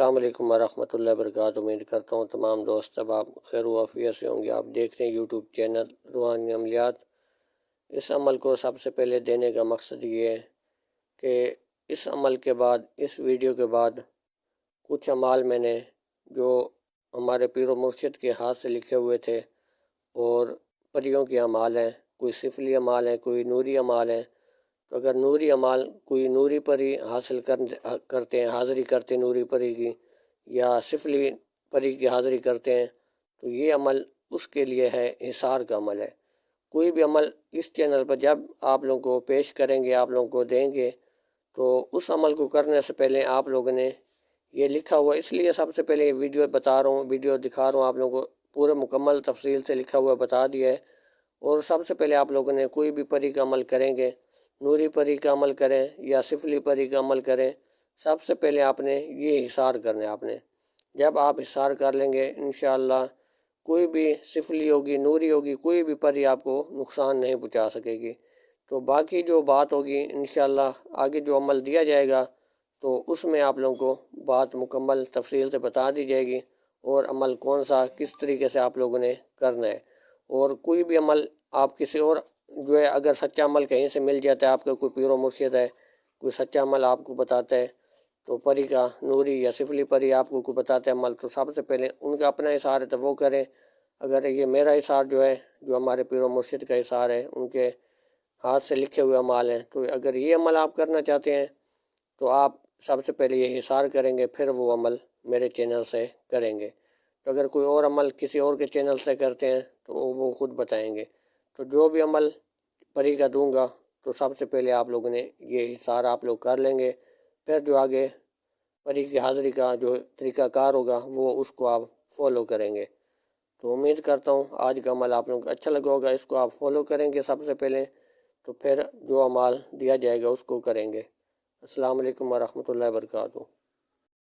السلام علیکم ورحمۃ اللہ وبرکاتہ۔ امید کرتا ہوں تمام دوست اب آپ خیر و عافیت سے ہوں گے۔ آپ دیکھ رہے ہیں یوٹیوب چینل روحانی عملیات۔ اس عمل کو سب سے پہلے دینے کا مقصد یہ ہے کہ اس عمل کے بعد، اس ویڈیو کے بعد کچھ اعمال میں نے جو ہمارے پیر و مرشد کے ہاتھ سے لکھے ہوئے تھے اور پریوں کے اعمال ہیں، کوئی سفلی اعمال ہیں، کوئی نوری اعمال ہیں۔ تو اگر نوری اعمال کوئی نوری پری حاصل کرتے ہیں، حاضری کرتے ہیں نوری پری کی، یا سفلی پری کی حاضری کرتے ہیں، تو یہ عمل اس کے لیے ہے، حصار کا عمل ہے۔ کوئی بھی عمل اس چینل پر جب آپ لوگوں کو پیش کریں گے، آپ لوگوں کو دیں گے، تو اس عمل کو کرنے سے پہلے آپ لوگوں نے یہ لکھا ہوا، اس لیے سب سے پہلے یہ ویڈیو بتا رہا ہوں، ویڈیو دکھا رہا ہوں آپ لوگوں کو، پورے مکمل تفصیل سے لکھا ہوا بتا دیا ہے۔ اور سب سے پہلے آپ لوگوں نے کوئی بھی پری کا عمل کریں گے، نوری پری کا عمل کریں یا سفلی پری کا عمل کریں، سب سے پہلے آپ نے یہ حصار کرنا ہے۔ آپ نے جب آپ حصار کر لیں گے، انشاءاللہ کوئی بھی سفلی ہوگی، نوری ہوگی، کوئی بھی پری آپ کو نقصان نہیں پہنچا سکے گی۔ تو باقی جو بات ہوگی انشاءاللہ آگے جو عمل دیا جائے گا، تو اس میں آپ لوگوں کو بات مکمل تفصیل سے بتا دی جائے گی، اور عمل کون سا کس طریقے سے آپ لوگوں نے کرنا ہے۔ اور کوئی بھی عمل آپ کسی اور جو ہے، اگر سچا عمل کہیں سے مل جاتا ہے، آپ کا کوئی پیر و مرشد ہے، کوئی سچا عمل آپ کو بتاتا ہے، تو پری کا، نوری یا سفلی پری آپ کو کوئی بتاتا ہے عمل، تو سب سے پہلے ان کا اپنا حصار ہے تو وہ کریں۔ اگر یہ میرا حصار جو ہے، جو ہمارے پیر و مرشد کا حصار ہے، ان کے ہاتھ سے لکھے ہوئے اعمال ہیں، تو اگر یہ عمل آپ کرنا چاہتے ہیں تو آپ سب سے پہلے یہ حصار کریں گے، پھر وہ عمل میرے چینل سے کریں گے۔ تو اگر کوئی اور عمل کسی اور کے چینل سے کرتے ہیں تو وہ خود بتائیں گے۔ تو جو بھی عمل پری کا دوں گا، تو سب سے پہلے آپ لوگوں نے یہ حصار آپ لوگ کر لیں گے، پھر جو آگے پری کی حاضری کا جو طریقہ کار ہوگا وہ اس کو آپ فالو کریں گے۔ تو امید کرتا ہوں آج کا عمل آپ لوگوں کو اچھا لگا ہوگا، اس کو آپ فالو کریں گے سب سے پہلے، تو پھر جو عمل دیا جائے گا اس کو کریں گے۔ السلام علیکم ورحمۃ اللہ وبرکاتہ۔